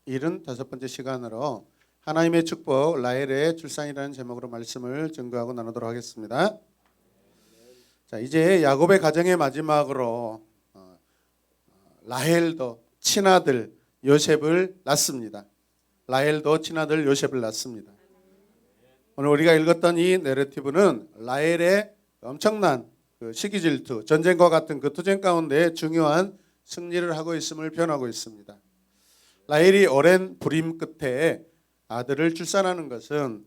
75번째 시간으로 하나님의 축복 라헬의 출산이라는 제목으로 말씀을 증거하고 나누도록 하겠습니다. 자, 이제 야곱의 가정의 마지막으로 라헬도 친아들 요셉을 낳습니다. 라헬도 친아들 요셉을 낳습니다. 오늘 우리가 읽었던 이 내러티브는 라헬의 엄청난 시기 질투, 전쟁과 같은 그 투쟁 가운데 중요한 승리를 하고 있음을 표현하고 있습니다. 라헬이 오랜 불임 끝에 아들을 출산하는 것은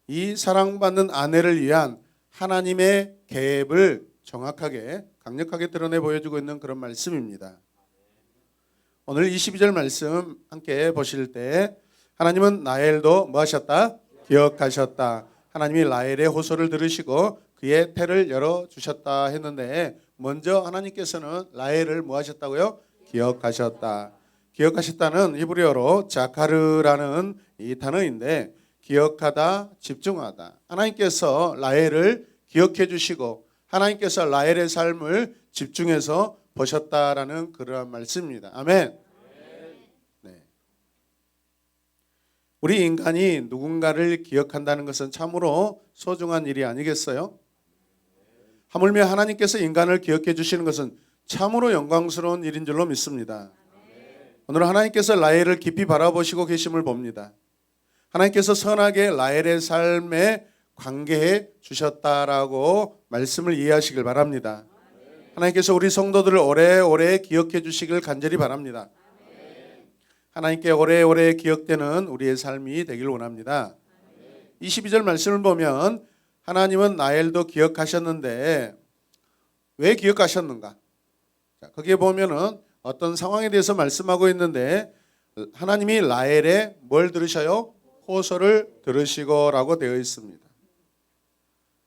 이 사랑받는 아내를 위한 하나님의 계획을 정확하게 강력하게 드러내 보여주고 있는 그런 말씀입니다. 오늘 22절 말씀 함께 보실 때 하나님은 라헬도 뭐 하셨다? 기억하셨다. 하나님이 라헬의 호소를 들으시고 그의 태를 열어주셨다 했는데 먼저 하나님께서는 라헬을 뭐 하셨다고요? 기억하셨다. 기억하셨다는 히브리어로 자카르라는 이 단어인데 기억하다, 집중하다. 하나님께서 라헬을 기억해 주시고 하나님께서 라헬의 삶을 집중해서 보셨다라는 그러한 말씀입니다. 아멘. 네. 우리 인간이 누군가를 기억한다는 것은 참으로 소중한 일이 아니겠어요? 하물며 하나님께서 인간을 기억해 주시는 것은 참으로 영광스러운 일인 줄로 믿습니다. 오늘 하나님께서 라헬을 깊이 바라보시고 계심을 봅니다. 하나님께서 선하게 라헬의 삶에 관계해 주셨다라고 말씀을 이해하시길 바랍니다. 하나님께서 우리 성도들을 오래오래 기억해 주시길 간절히 바랍니다. 하나님께 오래오래 기억되는 우리의 삶이 되길 원합니다. 22절 말씀을 보면 하나님은 라헬도 기억하셨는데 왜 기억하셨는가? 거기에 보면은 어떤 상황에 대해서 말씀하고 있는데 하나님이 라헬의 뭘 들으셔요? 호소를 들으시고라고 되어 있습니다.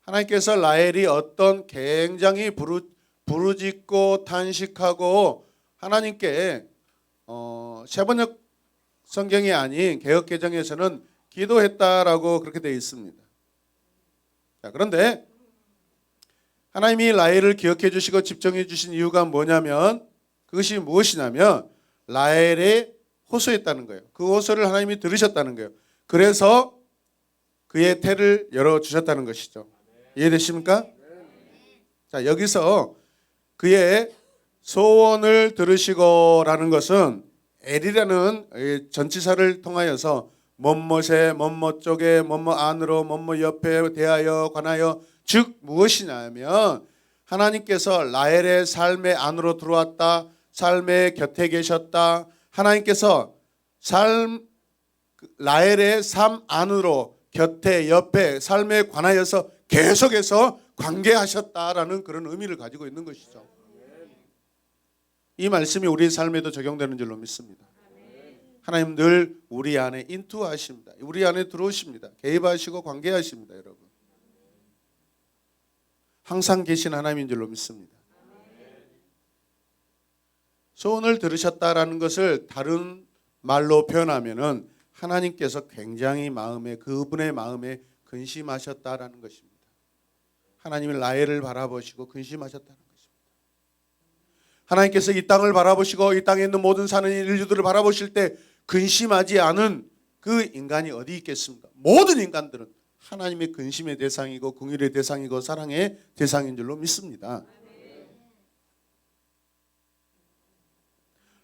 하나님께서 라헬이 어떤 굉장히 부르짖고 탄식하고 하나님께 세번역 성경이 아닌 개역 개정에서는 기도했다라고 그렇게 되어 있습니다. 자, 그런데 하나님이 라헬을 기억해 주시고 집중해 주신 이유가 뭐냐면 그것이 무엇이냐면 라헬의 호소했다는 거예요. 그 호소를 하나님이 들으셨다는 거예요. 그래서 그의 태를 열어주셨다는 것이죠. 이해되십니까? 자, 여기서 그의 소원을 들으시고라는 것은 엘이라는 전치사를 통하여서 뭐뭇에 뭐뭇 쪽에 뭐뭇 안으로 뭐뭇 옆에 대하여 관하여 즉 무엇이냐면 하나님께서 라헬의 삶의 안으로 들어왔다. 삶의 곁에 계셨다. 하나님께서 라헬의 삶 안으로 곁에 옆에 삶에 관하여서 계속해서 관계하셨다라는 그런 의미를 가지고 있는 것이죠. 이 말씀이 우리 삶에도 적용되는 줄로 믿습니다. 하나님 늘 우리 안에 인투하십니다. 우리 안에 들어오십니다. 개입하시고 관계하십니다. 여러분. 항상 계신 하나님인 줄로 믿습니다. 소원을 들으셨다라는 것을 다른 말로 표현하면은 하나님께서 굉장히 그분의 마음에 근심하셨다라는 것입니다. 하나님이 라헬을 바라보시고 근심하셨다는 것입니다. 하나님께서 이 땅을 바라보시고 이 땅에 있는 모든 사는 인류들을 바라보실 때 근심하지 않은 그 인간이 어디 있겠습니까? 모든 인간들은 하나님의 근심의 대상이고 긍휼의 대상이고 사랑의 대상인 줄로 믿습니다.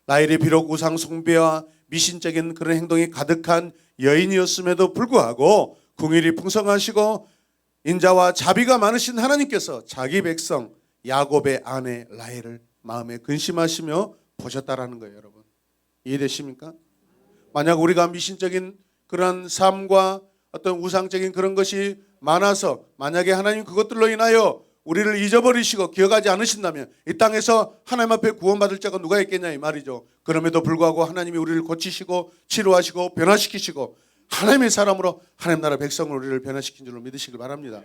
라헬이 비록 우상 숭배와 미신적인 그런 행동이 가득한 여인이었음에도 불구하고 긍휼이 풍성하시고 인자와 자비가 많으신 하나님께서 자기 백성 야곱의 아내 라헬을 마음에 근심하시며 보셨다라는 거예요. 여러분 이해되십니까? 만약 우리가 미신적인 그런 삶과 어떤 우상적인 그런 것이 많아서 만약에 하나님 그것들로 인하여 우리를 잊어버리시고 기억하지 않으신다면 이 땅에서 하나님 앞에 구원받을 자가 누가 있겠냐 이 말이죠. 그럼에도 불구하고 하나님이 우리를 고치시고 치료하시고 변화시키시고 하나님의 사람으로 하나님 나라 백성을 우리를 변화시킨 줄로 믿으시길 바랍니다.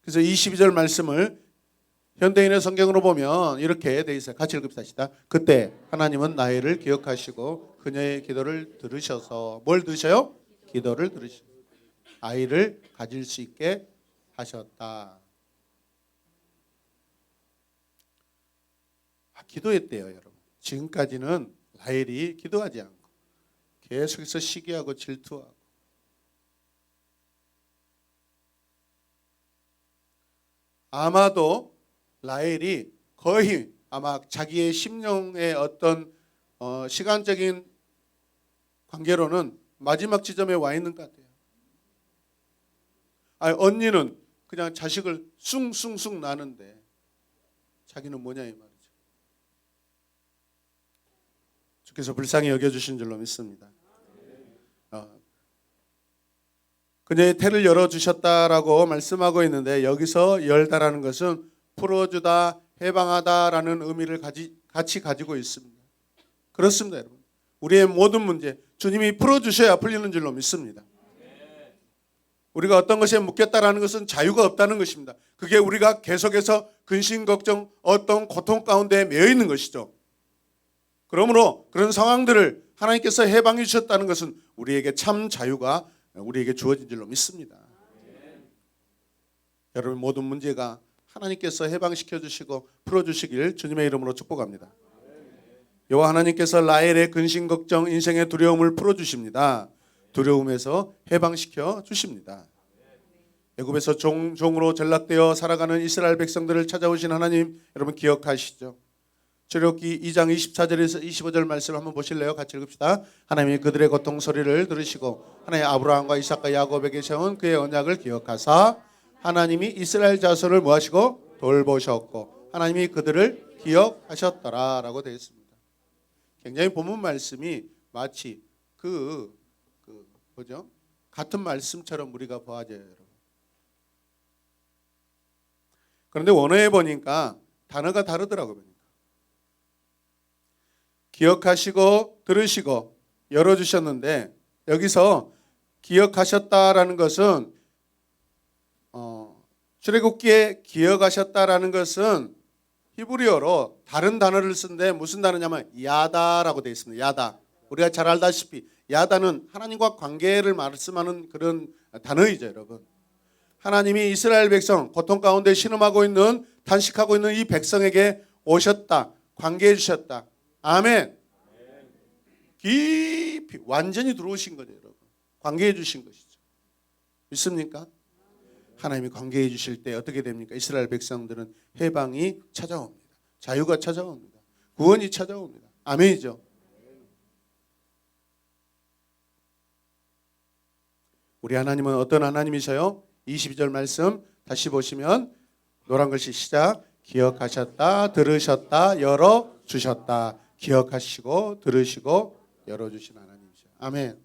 그래서 22절 말씀을 현대인의 성경으로 보면 이렇게 돼 있어요. 같이 읽읍시다. 그때 하나님은 라헬을 기억하시고 그녀의 기도를 들으셔서 뭘 들으셔요? 기도를 들으셔. 아이를 가질 수 있게 하셨다. 기도했대요, 여러분. 지금까지는 라헬이 기도하지 않고 계속해서 시기하고 질투하고 아마도 라헬이 거의 아마 자기의 심령의 어떤 시간적인 관계로는 마지막 지점에 와 있는 것 같아요. 언니는 그냥 자식을 숭숭숭 나는데 자기는 뭐냐 이 말이죠. 주께서 불쌍히 여겨주신 줄로 믿습니다. 그녀의 태를 열어주셨다라고 말씀하고 있는데 여기서 열다라는 것은 풀어주다, 해방하다라는 의미를 같이 가지고 있습니다. 그렇습니다, 여러분. 우리의 모든 문제 주님이 풀어주셔야 풀리는 줄로 믿습니다. 우리가 어떤 것에 묶였다라는 것은 자유가 없다는 것입니다. 그게 우리가 계속해서 근심, 걱정, 어떤 고통 가운데 매여 있는 것이죠. 그러므로 그런 상황들을 하나님께서 해방해 주셨다는 것은 우리에게 참 자유가 우리에게 주어진 줄로 믿습니다. 여러분 모든 문제가 하나님께서 해방시켜 주시고 풀어주시길 주님의 이름으로 축복합니다. 여호와 하나님께서 라헬의 근심, 걱정, 인생의 두려움을 풀어주십니다. 두려움에서 해방시켜 주십니다. 애굽에서 종으로 전락되어 살아가는 이스라엘 백성들을 찾아오신 하나님 여러분 기억하시죠? 출애굽기 2장 24절에서 25절 말씀을 한번 보실래요? 같이 읽읍시다. 하나님이 그들의 고통 소리를 들으시고 하나님 아브라함과 이삭과 야곱에게 세운 그의 언약을 기억하사 하나님이 이스라엘 자손을 모하시고 돌보셨고 하나님이 그들을 기억하셨더라라고 되어 있습니다. 굉장히 본문 말씀이 마치 뭐죠? 같은 말씀처럼 우리가 보아져요, 여러분. 그런데 원어에 보니까 단어가 다르더라고요. 기억하시고 들으시고 열어주셨는데 여기서 기억하셨다라는 것은 출애굽기에 기억하셨다라는 것은 히브리어로 다른 단어를 쓴데 무슨 단어냐면 야다라고 되어 있습니다. 야다. 우리가 잘 알다시피 야다는 하나님과 관계를 말씀하는 그런 단어이죠, 여러분. 하나님이 이스라엘 백성 고통 가운데 신음하고 있는 탄식하고 있는 이 백성에게 오셨다. 관계해 주셨다. 아멘. 깊이 완전히 들어오신 거죠, 여러분. 관계해 주신 것이죠. 믿습니까? 하나님이 관계해 주실 때 어떻게 됩니까? 이스라엘 백성들은 해방이 찾아옵니다. 자유가 찾아옵니다. 구원이 찾아옵니다. 아멘이죠. 우리 하나님은 어떤 하나님이세요? 22절 말씀 다시 보시면 노란 글씨 시작. 기억하셨다, 들으셨다, 열어주셨다. 기억하시고 들으시고 열어주신 하나님이죠. 아멘.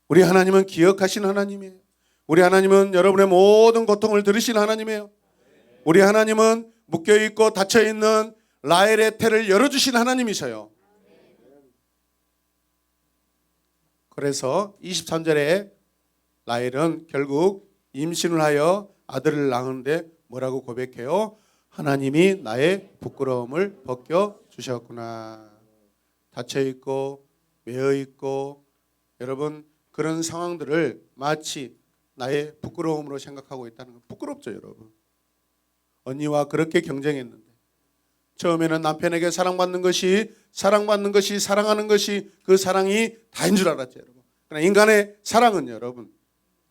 우리 하나님은 기억하신 하나님이에요. 우리 하나님은 여러분의 모든 고통을 들으신 하나님이에요. 우리 하나님은 묶여있고 닫혀있는 라헬의 태를 열어주신 하나님이셔요. 그래서 23절에 라헬은 결국 임신을 하여 아들을 낳았는데 뭐라고 고백해요? 하나님이 나의 부끄러움을 벗겨주셨구나. 닫혀있고 매여있고 여러분 그런 상황들을 마치 나의 부끄러움으로 생각하고 있다는 건 부끄럽죠, 여러분. 언니와 그렇게 경쟁했는데 처음에는 남편에게 사랑하는 것이 사랑하는 것이 그 사랑이 다인 줄 알았죠, 여러분. 그러나 인간의 사랑은 여러분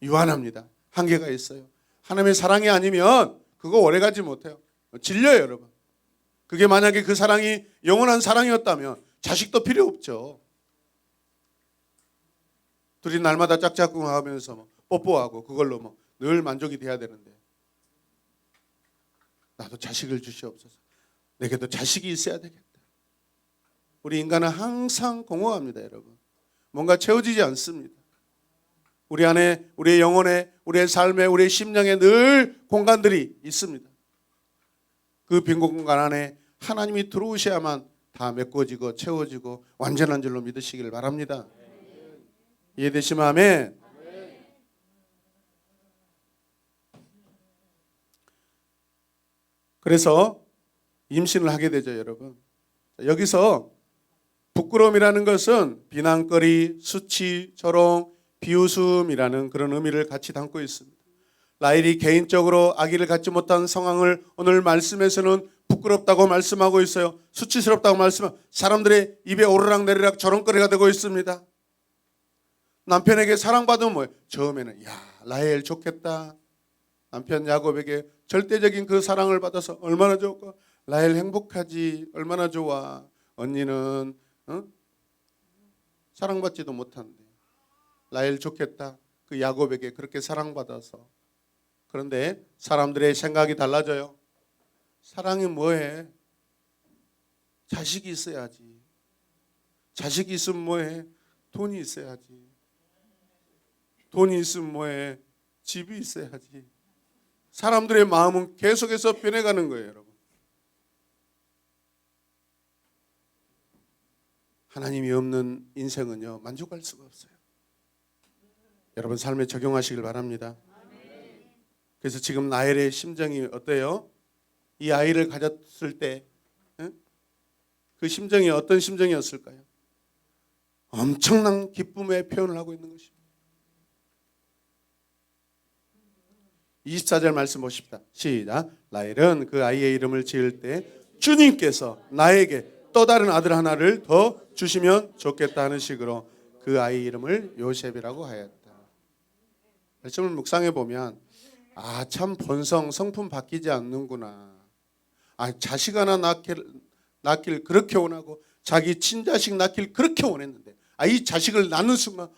유한합니다. 한계가 있어요. 하나님의 사랑이 아니면 그거 오래가지 못해요. 질려요, 여러분. 그게 만약에 그 사랑이 영원한 사랑이었다면 자식도 필요 없죠. 둘이 날마다 짝짝꿍하면서 뽀뽀하고 그걸로 늘 만족이 돼야 되는데 나도 자식을 주시옵소서. 내게도 자식이 있어야 되겠다. 우리 인간은 항상 공허합니다, 여러분. 뭔가 채워지지 않습니다. 우리 안에, 우리의 영혼에, 우리의 삶에, 우리의 심령에 늘 공간들이 있습니다. 그 빈 공간 안에 하나님이 들어오셔야만 다 메꿔지고 채워지고 완전한 줄로 믿으시기를 바랍니다. 이해되시면 아멘. 그래서 임신을 하게 되죠, 여러분. 여기서 부끄러움이라는 것은 비난거리, 수치, 조롱, 비웃음이라는 그런 의미를 같이 담고 있습니다. 라헬이 개인적으로 아기를 갖지 못한 상황을 오늘 말씀에서는 부끄럽다고 말씀하고 있어요. 수치스럽다고 말씀하고 사람들의 입에 오르락내리락 저런거리가 되고 있습니다. 남편에게 사랑받으면 뭐예요? 처음에는 야 라헬 좋겠다. 남편 야곱에게 절대적인 그 사랑을 받아서 얼마나 좋을까? 라헬 행복하지. 얼마나 좋아. 언니는 사랑받지도 못한대. 라헬 좋겠다. 그 야곱에게 그렇게 사랑받아서. 그런데 사람들의 생각이 달라져요. 사랑이 뭐해? 자식이 있어야지. 자식이 있으면 뭐해? 돈이 있어야지. 돈이 있으면 뭐해? 집이 있어야지. 사람들의 마음은 계속해서 변해가는 거예요, 여러분. 하나님이 없는 인생은요, 만족할 수가 없어요. 여러분 삶에 적용하시길 바랍니다. 그래서 지금 라헬의 심정이 어때요? 이 아이를 가졌을 때 그 심정이 어떤 심정이었을까요? 엄청난 기쁨의 표현을 하고 있는 것입니다. 24절 말씀 보십시다. 시작. 라헬은 그 아이의 이름을 지을 때 주님께서 나에게 또 다른 아들 하나를 더 주시면 좋겠다 하는 식으로 그 아이 이름을 요셉이라고 하였다. 말씀을 묵상해 보면 참 본성 성품 바뀌지 않는구나. 자식 하나 낳길 그렇게 원하고 자기 친자식 낳길 그렇게 원했는데 이 자식을 낳는 순간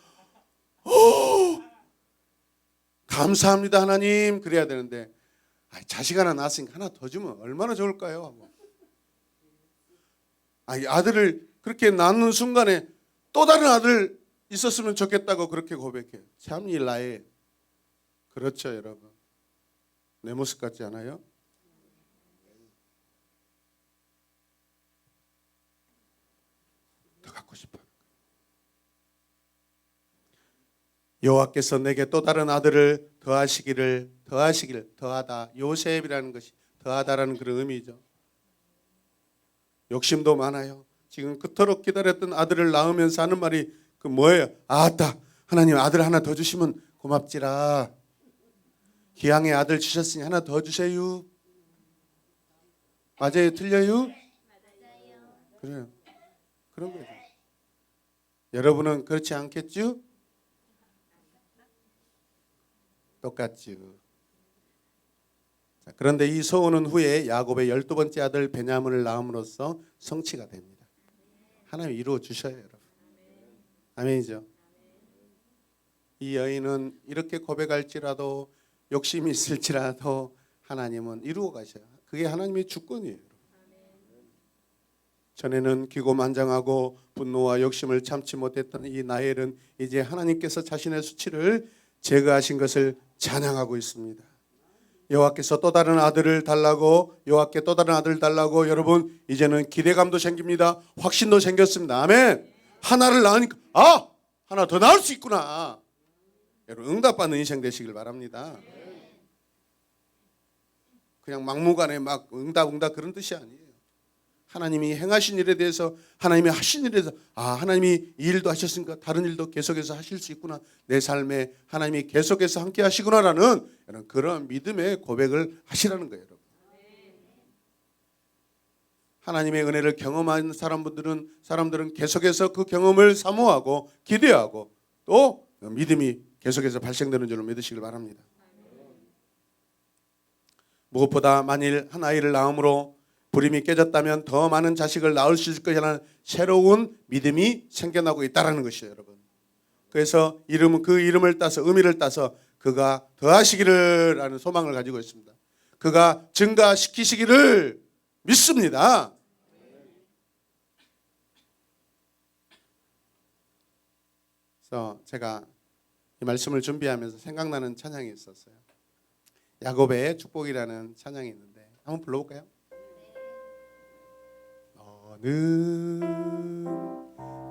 감사합니다 하나님 그래야 되는데 자식 하나 낳았으니까 하나 더 주면 얼마나 좋을까요? 하고. 아들을 그렇게 낳는 순간에 또 다른 아들 있었으면 좋겠다고 그렇게 고백해요. 참 이 라헬. 그렇죠 여러분. 내 모습 같지 않아요? 더 갖고 싶어요. 여호와께서 내게 또 다른 아들을 더하시기를 더하다. 요셉이라는 것이 더하다라는 그런 의미죠. 욕심도 많아요. 지금 그토록 기다렸던 아들을 낳으면서 하는 말이 그 뭐예요? 아따 하나님 아들 하나 더 주시면 고맙지라. 기왕에 아들 주셨으니 하나 더 주세요. 맞아요? 틀려요? 그래요. 그런 거죠. 여러분은 그렇지 않겠죠? 똑같죠. 그런데 이 소원은 후에 야곱의 12번째 아들 베냐민을 낳음으로써 성취가 됩니다. 하나님 이루어 주셔요, 여러분. 아멘이죠. 이 여인은 이렇게 고백할지라도 욕심이 있을지라도 하나님은 이루어 가셔요. 그게 하나님의 주권이에요. 전에는 기고만장하고 분노와 욕심을 참지 못했던 이 라헬은 이제 하나님께서 자신의 수치를 제거하신 것을 찬양하고 있습니다. 여호와께서 또 다른 아들을 달라고 여호와께 또 다른 아들을 달라고 여러분 이제는 기대감도 생깁니다. 확신도 생겼습니다. 아멘. 하나를 낳으니까 하나 더 낳을 수 있구나. 여러분 응답받는 인생 되시길 바랍니다. 그냥 막무가내 막 응답 그런 뜻이 아니에요. 하나님이 행하신 일에 대해서 하나님이 하신 일에 대해서 하나님이 이 일도 하셨으니까 다른 일도 계속해서 하실 수 있구나. 내 삶에 하나님이 계속해서 함께 하시구나라는 그런 믿음의 고백을 하시라는 거예요. 여러분. 하나님의 은혜를 경험한 사람들은 계속해서 그 경험을 사모하고 기대하고 또 믿음이 계속해서 발생되는 줄로 믿으시길 바랍니다. 무엇보다 만일 한 아이를 낳음으로 불임이 깨졌다면 더 많은 자식을 낳을 수 있을 것이라는 새로운 믿음이 생겨나고 있다는 것이에요, 여러분. 그래서 그 이름을 따서 의미를 따서 그가 더하시기를 라는 소망을 가지고 있습니다. 그가 증가시키시기를 믿습니다. 그래서 제가 이 말씀을 준비하면서 생각나는 찬양이 있었어요. 야곱의 축복이라는 찬양이 있는데 한번 불러볼까요? 너는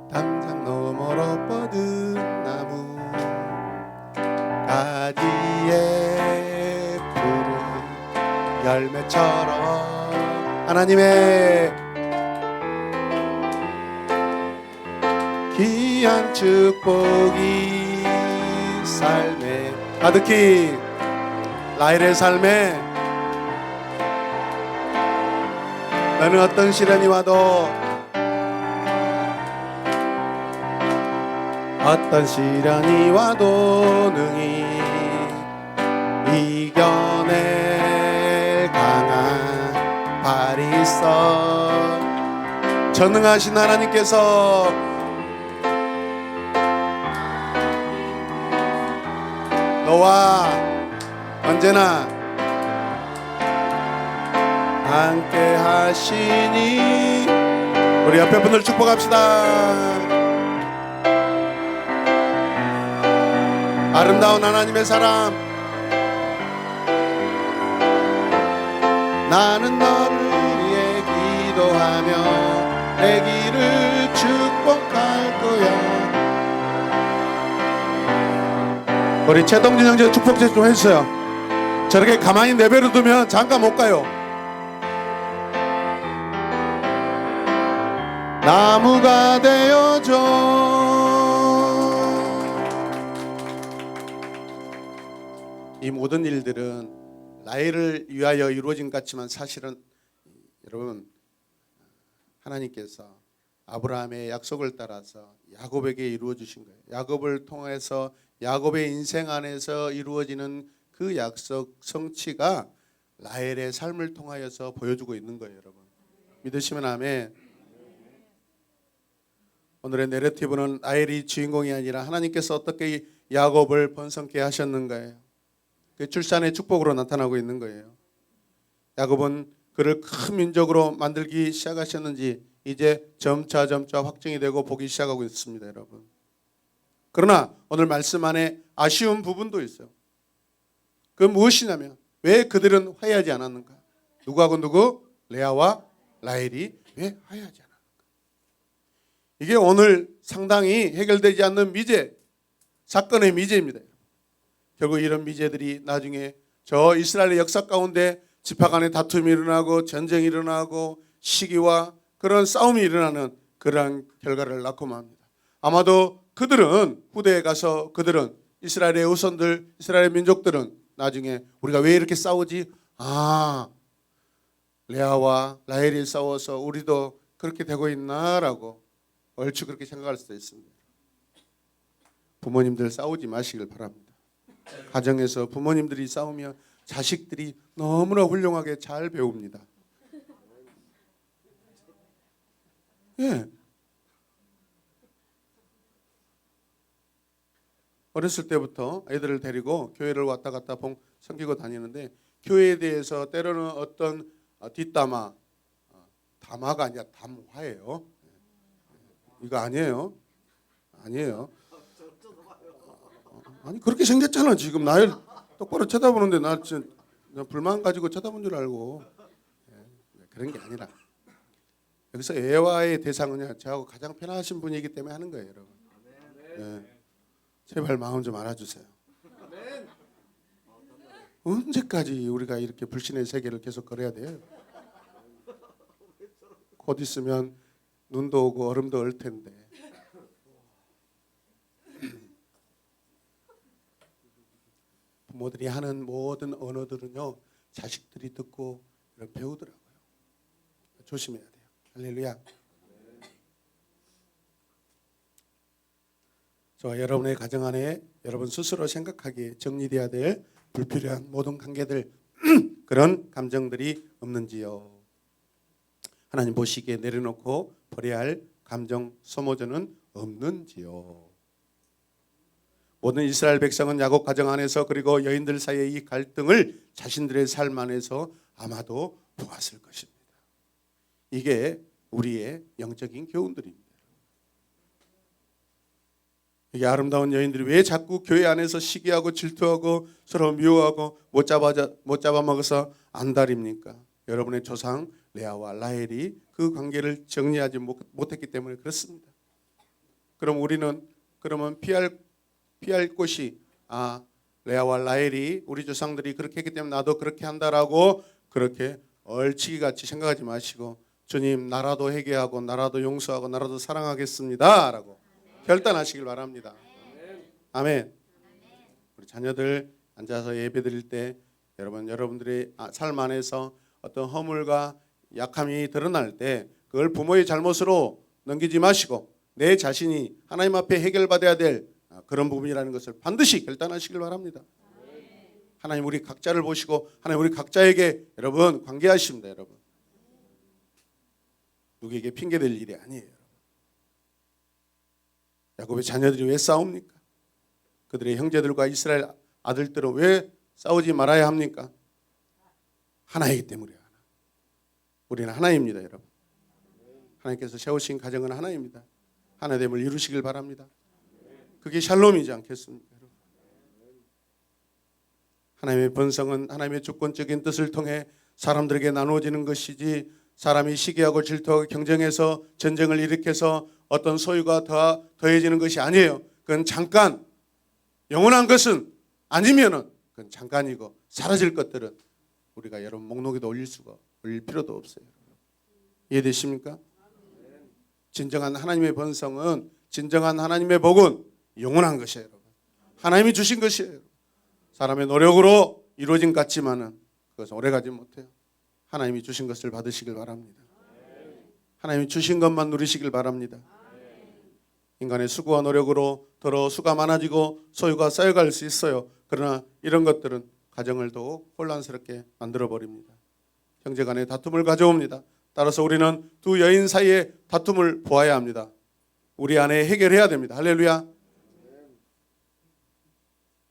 담장 너머로 뻗은 나무 가지에 푸른 열매처럼 하나님의 귀한 축복이 삶에 가득히 라헬의 삶에 너는 어떤 시련이 와도 어떤 시련이 와도 능히 이겨낼 강한 발이 있어. 전능하신 하나님께서 너와 언제나 함께 하시니. 우리 옆에 분들 축복합시다. 아름다운 하나님의 사람, 나는 너를 위해 기도하며 내 길을 축복할 거야. 우리 최동진 형제 축복 좀 해주세요. 저렇게 가만히 내버려 두면 잠깐 못 가요. 나무가 되어줘. 이 모든 일들은 라헬을 위하여 이루어진 것 같지만 사실은 여러분 하나님께서 아브라함의 약속을 따라서 야곱에게 이루어 주신 거예요. 야곱을 통해서 야곱의 인생 안에서 이루어지는 그 약속 성취가 라헬의 삶을 통하여서 보여주고 있는 거예요. 여러분 믿으시면 아멘. 오늘의 내러티브는 라헬이 주인공이 아니라 하나님께서 어떻게 야곱을 번성케 하셨는가요. 그 출산의 축복으로 나타나고 있는 거예요. 야곱은 그를 큰 민족으로 만들기 시작하셨는지 이제 점차 확증이 되고 보기 시작하고 있습니다. 여러분. 그러나 오늘 말씀 안에 아쉬운 부분도 있어요. 그 무엇이냐면 왜 그들은 화해하지 않았는가? 누구하고 누구? 레아와 라헬이 왜 화해하지 않았는가? 이게 오늘 상당히 해결되지 않는 미제, 사건의 미제입니다. 결국 이런 미제들이 나중에 저 이스라엘의 역사 가운데 지파 간의 다툼이 일어나고 전쟁이 일어나고 시기와 그런 싸움이 일어나는 그러한 결과를 낳고 맙니다. 아마도 그들은 후대에 가서 그들은 이스라엘의 후손들, 이스라엘의 민족들은 나중에 우리가 왜 이렇게 싸우지? 레아와 라헬이 싸워서 우리도 그렇게 되고 있나라고 얼추 그렇게 생각할 수도 있습니다. 부모님들 싸우지 마시길 바랍니다. 가정에서 부모님들이 싸우면 자식들이 너무나 훌륭하게 잘 배웁니다. 예. 어렸을 때부터 아이들을 데리고 교회를 왔다 갔다 섬기고 다니는데 교회에 대해서 때로는 어떤 뒷담화, 담화가 아니라 담화예요. 이거 아니에요. 아니 그렇게 생겼잖아. 지금 날 똑바로 쳐다보는데 나 진짜 불만 가지고 쳐다본 줄 알고. 그런 게 아니라 여기서 애화의 대상은 저하고 가장 편하신 분이기 때문에 하는 거예요. 여러분. 제발 마음 좀 알아주세요. 언제까지 우리가 이렇게 불신의 세계를 계속 걸어야 돼요? 곧 있으면 눈도 오고 얼음도 얼 텐데. 부모들이 하는 모든 언어들은요 자식들이 듣고 배우더라고요. 조심해야 돼요. 할렐루야. 저 여러분의 가정 안에 여러분 스스로 생각하기에 정리돼야 될 불필요한 모든 관계들 그런 감정들이 없는지요. 하나님 보시기에 내려놓고 버려야 할 감정 소모전은 없는지요. 모든 이스라엘 백성은 야곱 가정 안에서 그리고 여인들 사이의 이 갈등을 자신들의 삶 안에서 아마도 보았을 것입니다. 이게 우리의 영적인 교훈들입니다. 이게 아름다운 여인들이 왜 자꾸 교회 안에서 시기하고 질투하고 서로 미워하고 못 잡아먹어서 안달입니까? 여러분의 조상 레아와 라헬이 그 관계를 정리하지 못했기 때문에 그렇습니다. 그럼 우리는 피할 곳이 레아와 라헬이 우리 조상들이 그렇게 했기 때문에 나도 그렇게 한다라고 그렇게 얼치기같이 생각하지 마시고 주님 나라도 회개하고 나라도 용서하고 나라도 사랑하겠습니다 라고 결단하시길 바랍니다. 아멘. 우리 자녀들 앉아서 예배 드릴 때 여러분들의 삶 안에서 어떤 허물과 약함이 드러날 때 그걸 부모의 잘못으로 넘기지 마시고 내 자신이 하나님 앞에 해결받아야 될 그런 부분이라는 것을 반드시 결단하시길 바랍니다. 하나님 우리 각자를 보시고 하나님 우리 각자에게 여러분 관계하십니다. 여러분 누구에게 핑계댈 일이 아니에요. 야곱의 자녀들이 왜 싸웁니까? 그들의 형제들과 이스라엘 아들들은 왜 싸우지 말아야 합니까? 하나이기 때문이에요. 우리는 하나입니다. 여러분 하나님께서 세우신 가정은 하나입니다. 하나됨을 이루시길 바랍니다. 그게 샬롬이지 않겠습니까? 여러분? 하나님의 본성은 하나님의 주권적인 뜻을 통해 사람들에게 나누어지는 것이지 사람이 시기하고 질투하고 경쟁해서 전쟁을 일으켜서 어떤 소유가 더해지는 것이 아니에요. 그건 잠깐 영원한 것은 아니면은 그건 잠깐이고 사라질 것들은 우리가 여러분 목록에도 올릴 필요도 없어요. 이해되십니까? 진정한 하나님의 본성은 진정한 하나님의 복은 영원한 것이에요. 여러분. 하나님이 주신 것이에요. 사람의 노력으로 이루어진 것 같지만은 그것은 오래가지 못해요. 하나님이 주신 것을 받으시길 바랍니다. 하나님이 주신 것만 누리시길 바랍니다. 인간의 수고와 노력으로 더러 수가 많아지고 소유가 쌓여갈 수 있어요. 그러나 이런 것들은 가정을 더욱 혼란스럽게 만들어버립니다. 형제간의 다툼을 가져옵니다. 따라서 우리는 두 여인 사이의 다툼을 보아야 합니다. 우리 안에 해결해야 됩니다. 할렐루야.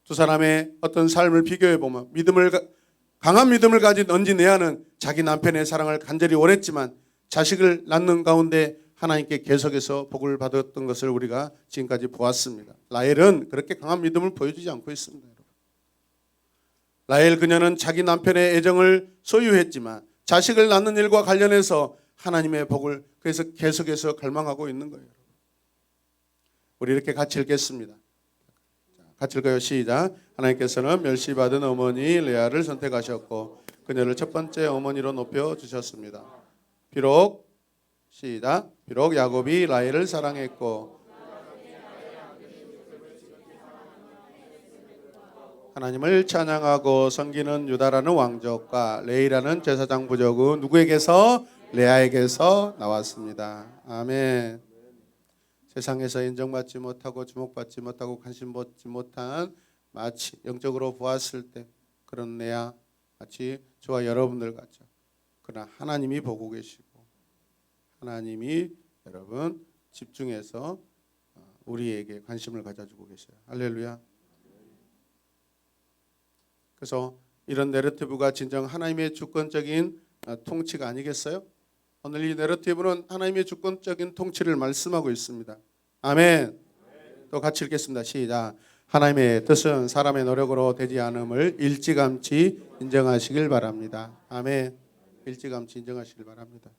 두 사람의 어떤 삶을 비교해 보면 강한 믿음을 가진 언니네아는 자기 남편의 사랑을 간절히 원했지만 자식을 낳는 가운데 하나님께 계속해서 복을 받았던 것을 우리가 지금까지 보았습니다. 라헬은 그렇게 강한 믿음을 보여주지 않고 있습니다. 여러분. 라헬 그녀는 자기 남편의 애정을 소유했지만 자식을 낳는 일과 관련해서 하나님의 복을 그래서 계속해서 갈망하고 있는 거예요. 우리 이렇게 같이 읽겠습니다. 같이 읽어요. 시작. 하나님께서는 멸시받은 어머니 레아를 선택하셨고 그녀를 첫 번째 어머니로 높여주셨습니다. 비록 시작. 비록 야곱이 라헬을 사랑했고 하나님을 찬양하고 섬기는 유다라는 왕족과 레이라는 제사장 부족은 누구에게서? 레아에게서 나왔습니다. 아멘. 세상에서 인정받지 못하고 주목받지 못하고 관심받지 못한 마치 영적으로 보았을 때 그런 레아 마치 저와 여러분들 같죠. 그러나 하나님이 보고 계시고 하나님이 여러분 집중해서 우리에게 관심을 가져주고 계셔요. 할렐루야. 그래서 이런 내러티브가 진정 하나님의 주권적인 통치가 아니겠어요? 오늘 이 내러티브는 하나님의 주권적인 통치를 말씀하고 있습니다. 아멘. 또 같이 읽겠습니다. 시작. 하나님의 뜻은 사람의 노력으로 되지 않음을 일찌감치 인정하시길 바랍니다. 아멘. 일찌감치 인정하시길 바랍니다.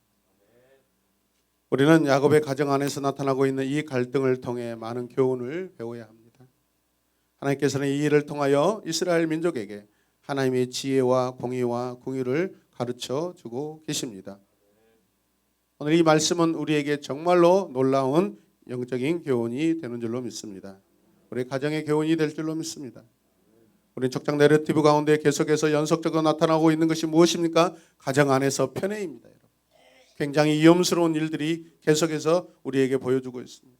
우리는 야곱의 가정 안에서 나타나고 있는 이 갈등을 통해 많은 교훈을 배워야 합니다. 하나님께서는 이 일을 통하여 이스라엘 민족에게 하나님의 지혜와 공의와 궁유를 가르쳐 주고 계십니다. 오늘 이 말씀은 우리에게 정말로 놀라운 영적인 교훈이 되는 줄로 믿습니다. 우리 가정의 교훈이 될 줄로 믿습니다. 우리 족장 내러티브 가운데 계속해서 연속적으로 나타나고 있는 것이 무엇입니까? 가정 안에서 편애입니다. 굉장히 위험스러운 일들이 계속해서 우리에게 보여주고 있습니다.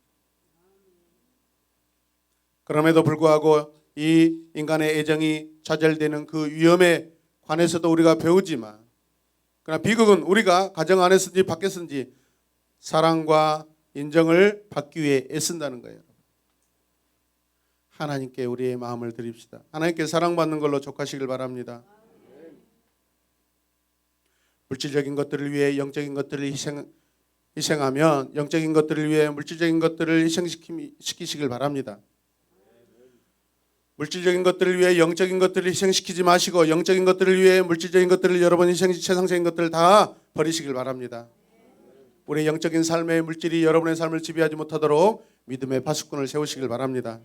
그럼에도 불구하고 이 인간의 애정이 좌절되는 그 위험에 관해서도 우리가 배우지만 그러나 비극은 우리가 가정 안에서든지 밖에서든지 사랑과 인정을 받기 위해 애쓴다는 거예요. 하나님께 우리의 마음을 드립시다. 하나님께 사랑받는 걸로 족하시길 바랍니다. 물질적인 것들을 위해 영적인 것들을 희생하면 영적인 것들을 위해 물질적인 것들을 희생시키시길 바랍니다. 물질적인 것들을 위해 영적인 것들을 희생시키지 마시고 영적인 것들을 위해 물질적인 것들을 여러분 세상적인 것들을 다 버리시길 바랍니다. 우리의 영적인 삶의 물질이 여러분의 삶을 지배하지 못하도록 믿음의 파수꾼을 세우시길 바랍니다.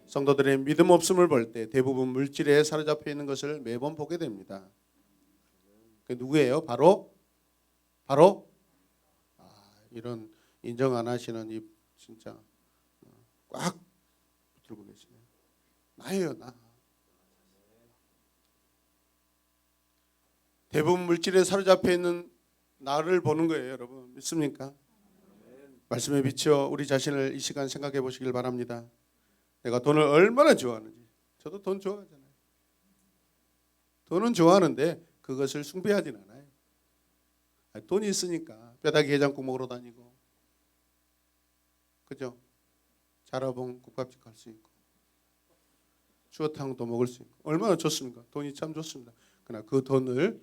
성도들의 믿음 없음을 볼 때 대부분 물질에 사로잡혀 있는 것을 매번 보게 됩니다. 그 누구예요? 바로 이런 인정 안 하시는 이 진짜 꽉 붙들고 계시네요. 나예요, 나. 대부분 물질에 사로잡혀 있는 나를 보는 거예요, 여러분. 믿습니까? 말씀에 비추어 우리 자신을 이 시간 생각해 보시길 바랍니다. 내가 돈을 얼마나 좋아하는지. 저도 돈 좋아하잖아요. 돈은 좋아하는데 그것을 숭배하진 않아요. 돈이 있으니까 뼈다귀 해장국 먹으러 다니고, 그죠? 자라봉 국밥집 갈 수 있고, 추어탕도 먹을 수 있고, 얼마나 좋습니까? 돈이 참 좋습니다. 그러나 그 돈을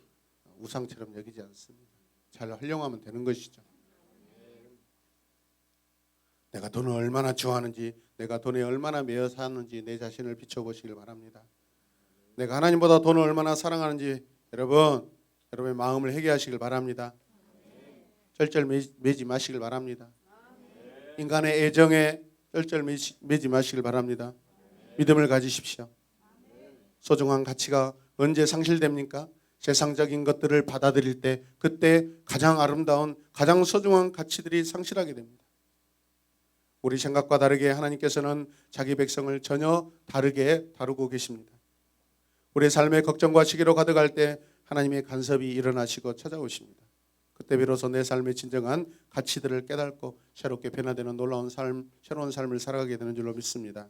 우상처럼 여기지 않습니다. 잘 활용하면 되는 것이죠. 내가 돈을 얼마나 좋아하는지, 내가 돈에 얼마나 매여 사는지 내 자신을 비춰보시길 바랍니다. 내가 하나님보다 돈을 얼마나 사랑하는지 여러분의 마음을 회개하시길 바랍니다. 쩔쩔 매지 마시길 바랍니다. 인간의 애정에 쩔쩔 매지 마시길 바랍니다. 믿음을 가지십시오. 소중한 가치가 언제 상실됩니까? 세상적인 것들을 받아들일 때, 그때 가장 아름다운, 가장 소중한 가치들이 상실하게 됩니다. 우리 생각과 다르게 하나님께서는 자기 백성을 전혀 다르게 다루고 계십니다. 우리의 삶의 걱정과 시기로 가득할 때 하나님의 간섭이 일어나시고 찾아오십니다. 그때 비로소 내 삶의 진정한 가치들을 깨닫고 새롭게 변화되는 놀라운 삶, 새로운 삶을 살아가게 되는 줄로 믿습니다.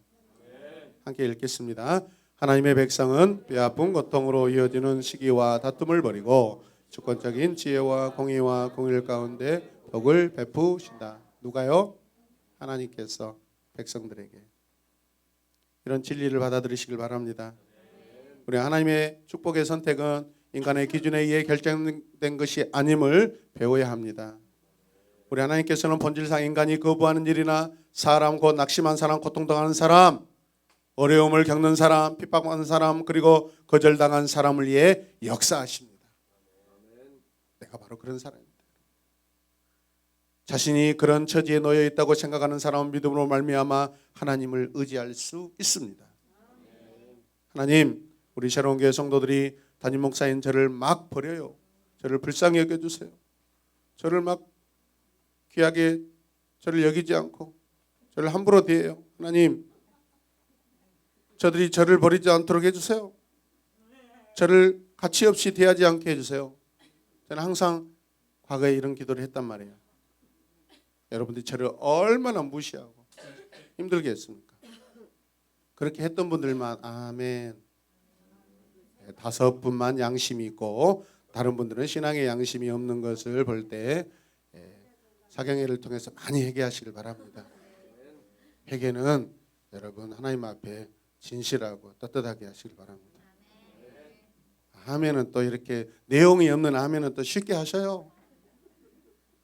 함께 읽겠습니다. 하나님의 백성은 뼈아픈 고통으로 이어지는 시기와 다툼을 버리고 주권적인 지혜와 공의와 공의를 가운데 복을 베푸신다. 누가요? 하나님께서 백성들에게. 이런 진리를 받아들이시길 바랍니다. 우리 하나님의 축복의 선택은 인간의 기준에 의해 결정된 것이 아님을 배워야 합니다. 우리 하나님께서는 본질상 인간이 거부하는 일이나 사람, 곧 낙심한 사람, 고통당하는 사람, 어려움을 겪는 사람, 핍박받는 사람, 그리고 거절당한 사람을 위해 역사하십니다. 내가 바로 그런 사람입니다. 자신이 그런 처지에 놓여 있다고 생각하는 사람은 믿음으로 말미암아 하나님을 의지할 수 있습니다. 하나님, 우리 새로운 교회 성도들이 담임 목사인 저를 막 버려요. 저를 불쌍히 여겨주세요. 저를 막 귀하게 저를 여기지 않고 저를 함부로 대해요. 하나님, 저들이 저를 버리지 않도록 해주세요. 저를 가치 없이 대하지 않게 해주세요. 저는 항상 과거에 이런 기도를 했단 말이에요. 여러분들이 저를 얼마나 무시하고 힘들게 했습니까? 그렇게 했던 분들만 아멘. 5분만 양심이 있고 다른 분들은 신앙의 양심이 없는 것을 볼 때 사경회를 통해서 많이 회개하시길 바랍니다. 회개는 여러분 하나님 앞에 진실하고 떳떳하게 하시길 바랍니다. 아멘은 또 이렇게 내용이 없는 아멘은 또 쉽게 하셔요.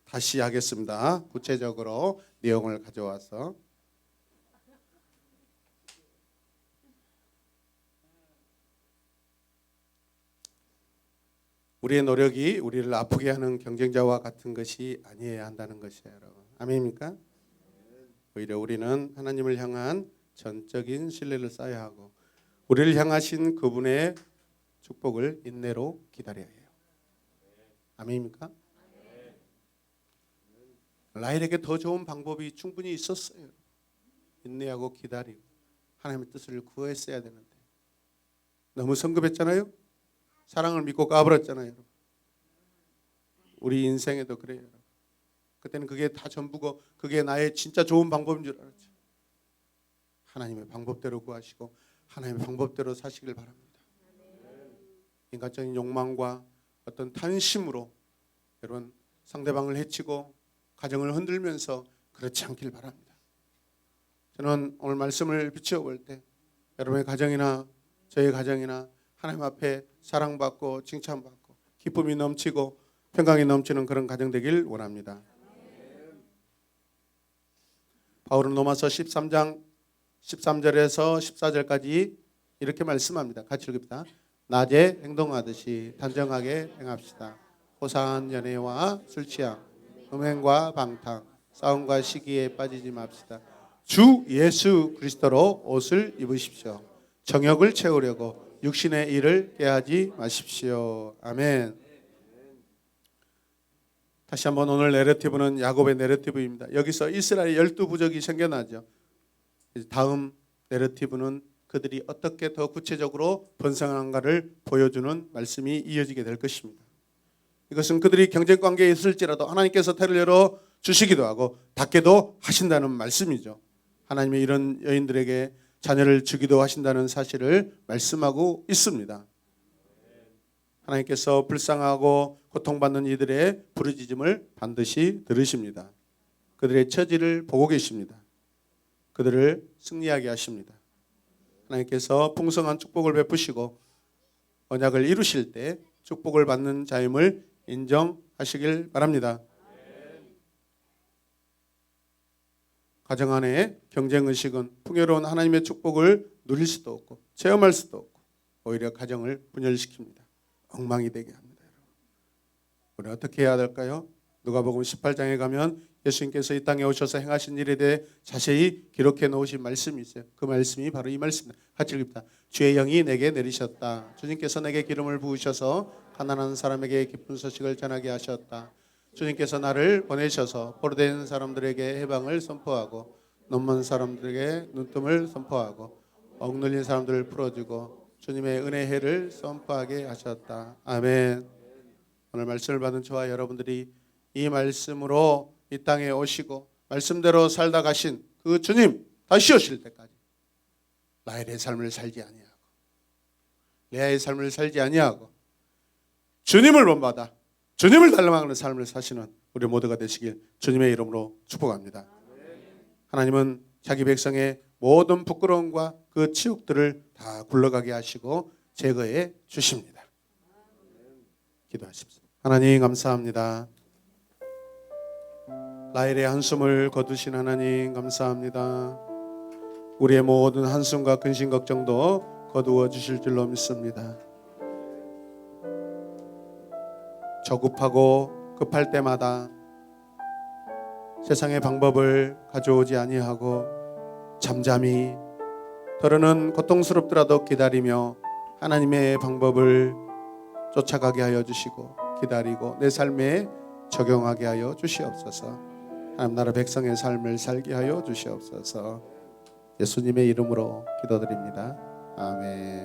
다시 하겠습니다. 구체적으로 내용을 가져와서 우리의 노력이 우리를 아프게 하는 경쟁자와 같은 것이 아니어야 한다는 것이에요, 여러분. 아멘입니까? 오히려 우리는 하나님을 향한 전적인 신뢰를 쌓아야 하고 우리를 향하신 그분의 축복을 인내로 기다려야 해요. 아멘입니까? 라헬에게 더 좋은 방법이 충분히 있었어요. 인내하고 기다리고 하나님의 뜻을 구했어야 되는데 너무 성급했잖아요. 사랑을 믿고 까버렸잖아요. 여러분. 우리 인생에도 그래요. 여러분. 그때는 그게 다 전부고 그게 나의 진짜 좋은 방법인 줄 알았죠. 하나님의 방법대로 구하시고 하나님의 방법대로 사시길 바랍니다. 인간적인 욕망과 어떤 탐심으로 여러분 상대방을 해치고 가정을 흔들면서 그렇지 않길 바랍니다. 저는 오늘 말씀을 비추어 볼 때 여러분의 가정이나 저의 가정이나 하나님 앞에 사랑받고 칭찬받고 기쁨이 넘치고 평강이 넘치는 그런 가정 되길 원합니다. 바울은 로마서 13장 13절에서 14절까지 이렇게 말씀합니다. 같이 읽읍시다. 낮에 행동하듯이 단정하게 행합시다. 호사한 연애와 술취함, 음행과 방탕, 싸움과 시기에 빠지지 맙시다. 주 예수 그리스도로 옷을 입으십시오. 정욕을 채우려고 육신의 일을 깨하지 마십시오. 아멘. 다시 한번 오늘 내러티브는 야곱의 내러티브입니다. 여기서 이스라엘 12부족이 생겨나죠. 다음 내러티브는 그들이 어떻게 더 구체적으로 번성한가를 보여주는 말씀이 이어지게 될 것입니다. 이것은 그들이 경쟁 관계에 있을지라도 하나님께서 태를 열어 주시기도 하고 닫게도 하신다는 말씀이죠. 하나님이 이런 여인들에게 자녀를 주기도 하신다는 사실을 말씀하고 있습니다. 하나님께서 불쌍하고 고통받는 이들의 부르짖음을 반드시 들으십니다. 그들의 처지를 보고 계십니다. 그들을 승리하게 하십니다. 하나님께서 풍성한 축복을 베푸시고 언약을 이루실 때 축복을 받는 자임을 인정하시길 바랍니다. 가정 안에 경쟁의식은 풍요로운 하나님의 축복을 누릴 수도 없고 체험할 수도 없고 오히려 가정을 분열시킵니다. 엉망이 되게 합니다. 우리 어떻게 해야 될까요? 누가복음 18장에 가면 예수님께서 이 땅에 오셔서 행하신 일에 대해 자세히 기록해 놓으신 말씀이 있어요. 그 말씀이 바로 이 말씀입니다. 같이 읽읍니다. 주의 영이 내게 내리셨다. 주님께서 내게 기름을 부으셔서 가난한 사람에게 기쁜 소식을 전하게 하셨다. 주님께서 나를 보내셔서 포로된 사람들에게 해방을 선포하고 눈먼 사람들에게 눈뜸을 선포하고 억눌린 사람들을 풀어주고 주님의 은혜의 해를 선포하게 하셨다. 아멘. 오늘 말씀을 받은 저와 여러분들이 이 말씀으로 이 땅에 오시고 말씀대로 살다 가신 그 주님 다시 오실 때까지 라헬의 삶을 살지 아니하고 레아의 삶을 살지 아니하고 주님을 본받아 주님을 닮아가는 삶을 사시는 우리 모두가 되시길 주님의 이름으로 축복합니다. 하나님은 자기 백성의 모든 부끄러움과 그 치욕들을 다 굴러가게 하시고 제거해 주십니다. 기도하십시오. 하나님 감사합니다. 라헬의 한숨을 거두신 하나님 감사합니다. 우리의 모든 한숨과 근심 걱정도 거두어 주실 줄로 믿습니다. 저급하고 급할 때마다 세상의 방법을 가져오지 아니하고 잠잠히 더러는 고통스럽더라도 기다리며 하나님의 방법을 쫓아가게 하여 주시고 기다리고 내 삶에 적용하게 하여 주시옵소서. 하나님 나라 백성의 삶을 살게 하여 주시옵소서. 예수님의 이름으로 기도드립니다. 아멘.